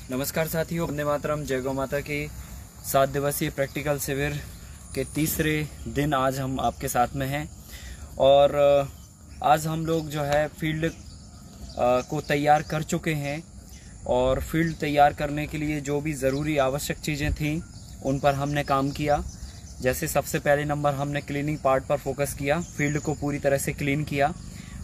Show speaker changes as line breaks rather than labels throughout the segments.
नमस्कार साथियों, वंदे मातरम, जय गौ माता की। 7 दिवसीय प्रैक्टिकल शिविर के तीसरे दिन आज हम आपके साथ में हैं और आज हम लोग जो है फील्ड को तैयार कर चुके हैं और फील्ड तैयार करने के लिए जो भी ज़रूरी आवश्यक चीज़ें थीं उन पर हमने काम किया। जैसे सबसे पहले नंबर हमने क्लीनिंग पार्ट पर फोकस किया, फील्ड को पूरी तरह से क्लीन किया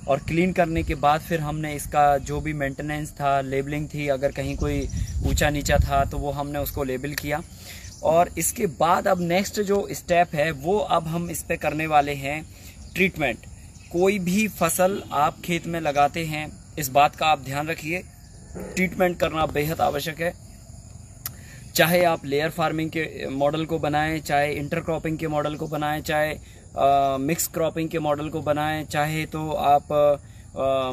और क्लीन करने के बाद फिर हमने इसका जो भी मेंटेनेंस था, लेबलिंग थी, अगर कहीं कोई ऊंचा नीचा था तो वो हमने उसको लेबल किया। और इसके बाद अब नेक्स्ट जो स्टेप है वो अब हम इस पे करने वाले हैं ट्रीटमेंट। कोई भी फसल आप खेत में लगाते हैं, इस बात का आप ध्यान रखिए, ट्रीटमेंट करना बेहद आवश्यक है। चाहे आप लेयर फार्मिंग के मॉडल को बनाएं, चाहे इंटरक्रॉपिंग के मॉडल को बनाएं, चाहे मिक्स क्रॉपिंग के मॉडल को बनाएं, चाहे तो आप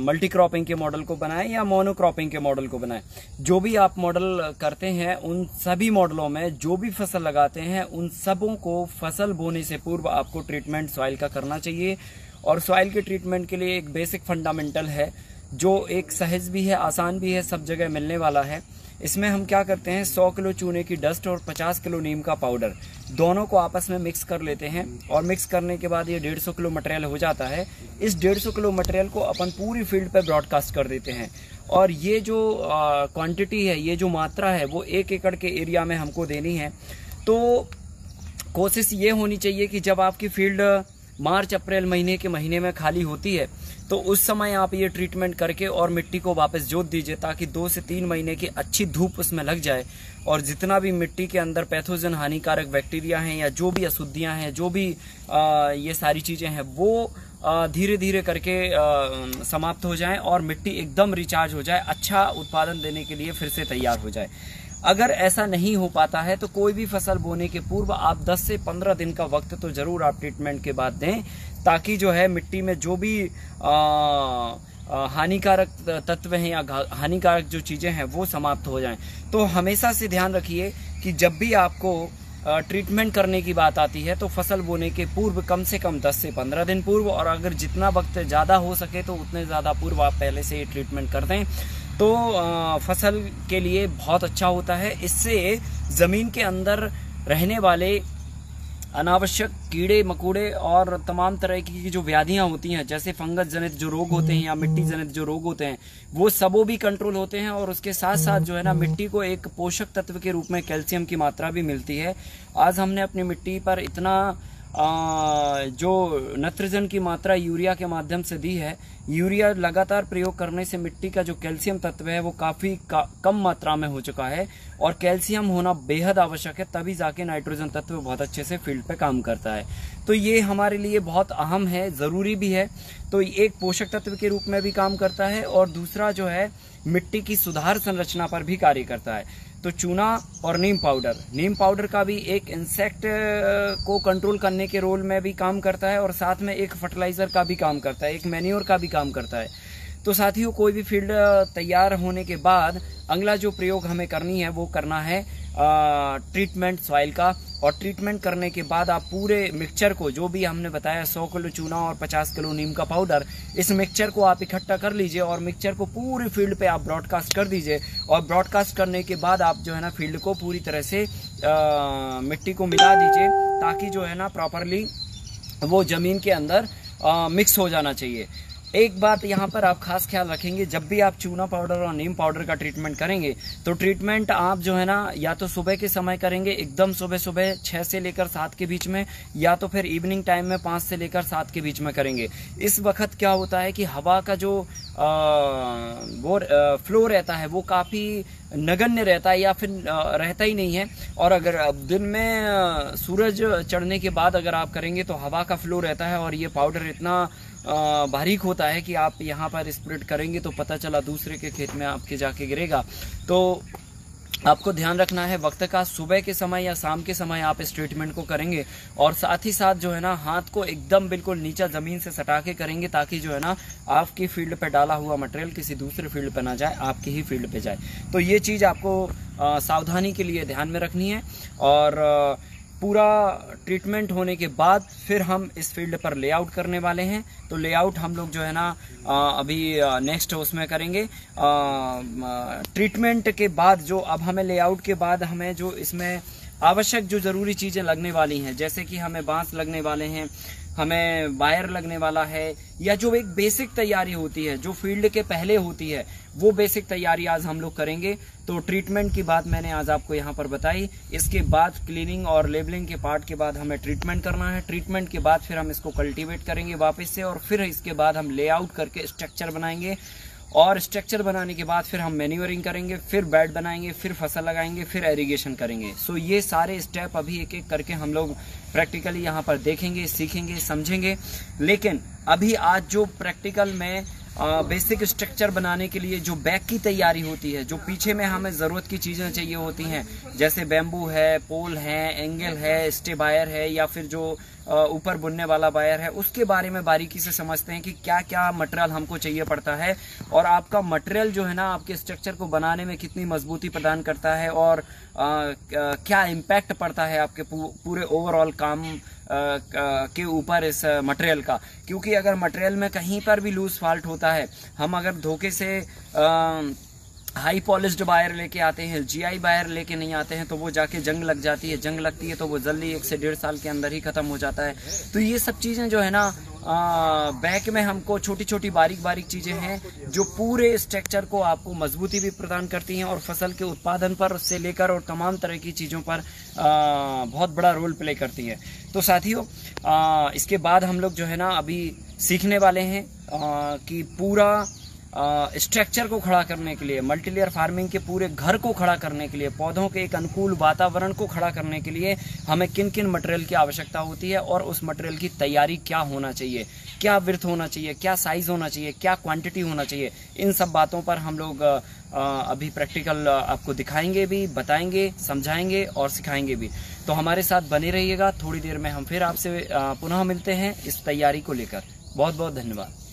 मल्टी क्रॉपिंग के मॉडल को बनाएं या मोनो क्रॉपिंग के मॉडल को बनाएं। जो भी आप मॉडल करते हैं उन सभी मॉडलों में जो भी फसल लगाते हैं उन सबों को फसल बोने से पूर्व आपको ट्रीटमेंट सॉइल का करना चाहिए। और सॉइल के ट्रीटमेंट के लिए एक बेसिक फंडामेंटल है जो एक सहज भी है, आसान भी है, सब जगह मिलने वाला है। इसमें हम क्या करते हैं, 100 किलो चूने की डस्ट और 50 किलो नीम का पाउडर दोनों को आपस में मिक्स कर लेते हैं और मिक्स करने के बाद ये 150 किलो मटेरियल हो जाता है। इस 150 किलो मटेरियल को अपन पूरी फील्ड पे ब्रॉडकास्ट कर देते हैं और ये जो क्वांटिटी है, ये जो मात्रा है वो 1 एकड़ के एरिया में हमको देनी है। तो कोशिश ये होनी चाहिए कि जब आपकी फील्ड मार्च अप्रैल महीने के महीने में खाली होती है तो उस समय आप ये ट्रीटमेंट करके और मिट्टी को वापस जोत दीजिए ताकि 2 से 3 महीने की अच्छी धूप उसमें लग जाए और जितना भी मिट्टी के अंदर पैथोजन हानिकारक बैक्टीरिया हैं या जो भी अशुद्धियां हैं, जो भी ये सारी चीज़ें हैं वो धीरे धीरे करके समाप्त हो जाएं और मिट्टी एकदम रिचार्ज हो जाए, अच्छा उत्पादन देने के लिए फिर से तैयार हो जाए। अगर ऐसा नहीं हो पाता है तो कोई भी फसल बोने के पूर्व आप 10 से 15 दिन का वक्त तो जरूर आप ट्रीटमेंट के बाद दें ताकि जो है मिट्टी में जो भी हानिकारक तत्व हैं या हानिकारक जो चीज़ें हैं वो समाप्त हो जाएं। तो हमेशा से ध्यान रखिए कि जब भी आपको ट्रीटमेंट करने की बात आती है तो फसल बोने के पूर्व कम से कम 10 से 15 दिन पूर्व, और अगर जितना वक्त ज़्यादा हो सके तो उतने ज़्यादा पूर्व आप पहले से ये ट्रीटमेंट कर दें तो फसल के लिए बहुत अच्छा होता है। इससे ज़मीन के अंदर रहने वाले अनावश्यक कीड़े मकोड़े और तमाम तरह की जो व्याधियां होती हैं, जैसे फंगस जनित जो रोग होते हैं या मिट्टी जनित जो रोग होते हैं, वो सबो भी कंट्रोल होते हैं और उसके साथ साथ जो है ना मिट्टी को एक पोषक तत्व के रूप में कैल्शियम की मात्रा भी मिलती है। आज हमने अपनी मिट्टी पर इतना जो नाइट्रोजन की मात्रा यूरिया के माध्यम से दी है, यूरिया लगातार प्रयोग करने से मिट्टी का जो कैल्शियम तत्व है वो काफ़ी कम मात्रा में हो चुका है और कैल्शियम होना बेहद आवश्यक है, तभी जाके नाइट्रोजन तत्व बहुत अच्छे से फील्ड पे काम करता है। तो ये हमारे लिए बहुत अहम है, ज़रूरी भी है। तो एक पोषक तत्व के रूप में भी काम करता है और दूसरा जो है मिट्टी की सुधार संरचना पर भी कार्य करता है। तो चूना और नीम पाउडर का भी एक इंसेक्ट को कंट्रोल करने के रोल में भी काम करता है और साथ में एक फर्टिलाइजर का भी काम करता है, एक मैन्योर का भी काम करता है। तो साथियों, कोई भी फील्ड तैयार होने के बाद अगला जो प्रयोग हमें करनी है वो करना है ट्रीटमेंट सॉइल का। और ट्रीटमेंट करने के बाद आप पूरे मिक्सचर को, जो भी हमने बताया 100 किलो चूना और 50 किलो नीम का पाउडर, इस मिक्सचर को आप इकट्ठा कर लीजिए और मिक्सचर को पूरे फील्ड पे आप ब्रॉडकास्ट कर दीजिए। और ब्रॉडकास्ट करने के बाद आप जो है ना फील्ड को पूरी तरह से मिट्टी को मिला दीजिए ताकि जो है ना प्रॉपरली वो जमीन के अंदर मिक्स हो जाना चाहिए। एक बात यहाँ पर आप खास ख्याल रखेंगे, जब भी आप चूना पाउडर और नीम पाउडर का ट्रीटमेंट करेंगे तो ट्रीटमेंट आप जो है ना या तो सुबह के समय करेंगे, एकदम सुबह 6 से लेकर 7 के बीच में, या तो फिर इवनिंग टाइम में 5 से लेकर 7 के बीच में करेंगे। इस वक्त क्या होता है कि हवा का जो फ्लो रहता है वो काफ़ी नगण्य रहता है या फिर रहता ही नहीं है। और अगर दिन में सूरज चढ़ने के बाद अगर आप करेंगे तो हवा का फ्लो रहता है और ये पाउडर इतना बारीक होता है कि आप यहाँ पर स्प्रेड करेंगे तो पता चला दूसरे के खेत में आपके जाके गिरेगा। तो आपको ध्यान रखना है वक्त का, सुबह के समय या शाम के समय आप इस ट्रीटमेंट को करेंगे और साथ ही साथ जो है ना हाथ को एकदम बिल्कुल नीचा ज़मीन से सटा के करेंगे ताकि जो है ना आपकी फील्ड पे डाला हुआ मटेरियल किसी दूसरे फील्ड पे ना जाए, आपकी ही फील्ड पे जाए। तो ये चीज़ आपको सावधानी के लिए ध्यान में रखनी है। और पूरा ट्रीटमेंट होने के बाद फिर हम इस फील्ड पर लेआउट करने वाले हैं। तो लेआउट हम लोग जो है ना अभी नेक्स्ट उसमें करेंगे। ट्रीटमेंट के बाद जो अब हमें लेआउट के बाद हमें जो इसमें आवश्यक जो जरूरी चीजें लगने वाली हैं, जैसे कि हमें बांस लगने वाले हैं, हमें वायर लगने वाला है, या जो एक बेसिक तैयारी होती है जो फील्ड के पहले होती है, वो बेसिक तैयारी आज हम लोग करेंगे। तो ट्रीटमेंट की बात मैंने आज आपको यहाँ पर बताई। इसके बाद क्लीनिंग और लेबलिंग के पार्ट के बाद हमें ट्रीटमेंट करना है। ट्रीटमेंट के बाद फिर हम इसको कल्टीवेट करेंगे वापस से, और फिर इसके बाद हम लेआउट करके स्ट्रक्चर बनाएंगे, और स्ट्रक्चर बनाने के बाद फिर हम मैन्यूरिंग करेंगे, फिर बेड बनाएंगे, फिर फसल लगाएंगे, फिर एरीगेशन करेंगे। सो ये सारे स्टेप अभी एक एक करके हम लोग प्रैक्टिकली यहाँ पर देखेंगे, सीखेंगे, समझेंगे। लेकिन अभी आज जो प्रैक्टिकल में बेसिक स्ट्रक्चर बनाने के लिए जो बैक की तैयारी होती है, जो पीछे में हमें ज़रूरत की चीज़ें चाहिए होती हैं, जैसे बैम्बू है, पोल है, एंगल है, स्टे वायर है, या फिर जो ऊपर बुनने वाला वायर है, उसके बारे में बारीकी से समझते हैं कि क्या क्या मटेरियल हमको चाहिए पड़ता है, और आपका मटेरियल जो है ना आपके स्ट्रक्चर को बनाने में कितनी मजबूती प्रदान करता है, और क्या इम्पैक्ट पड़ता है आपके पूरे ओवरऑल काम के ऊपर इस मटेरियल का। क्योंकि अगर मटेरियल में कहीं पर भी लूज फॉल्ट होता है, हम अगर धोखे से हाई पॉलिश्ड वायर लेके आते हैं, जीआई वायर लेके नहीं आते हैं, तो वो जाके जंग लग जाती है। जंग लगती है तो वो जल्दी 1 से 1.5 साल के अंदर ही खत्म हो जाता है। तो ये सब चीजें जो है ना बैक में हमको छोटी छोटी बारीक बारीक चीजें हैं जो पूरे स्ट्रक्चर को आपको मजबूती भी प्रदान करती हैं, और फसल के उत्पादन पर से लेकर और तमाम तरह की चीजों पर बहुत बड़ा रोल प्ले करती है। तो साथियों इसके बाद हम लोग जो है ना अभी सीखने वाले हैं कि पूरा स्ट्रक्चर को खड़ा करने के लिए, मल्टीलेयर फार्मिंग के पूरे घर को खड़ा करने के लिए, पौधों के एक अनुकूल वातावरण को खड़ा करने के लिए हमें किन किन मटेरियल की आवश्यकता होती है, और उस मटेरियल की तैयारी क्या होना चाहिए, क्या विड्थ होना चाहिए, क्या साइज होना चाहिए, क्या क्वांटिटी होना चाहिए। इन सब बातों पर हम लोग अभी प्रैक्टिकल आपको दिखाएंगे भी, बताएंगे, समझाएंगे और सिखाएंगे भी। तो हमारे साथ बने रहिएगा। थोड़ी देर में हम फिर आपसे पुनः मिलते हैं इस तैयारी को लेकर। बहुत बहुत धन्यवाद।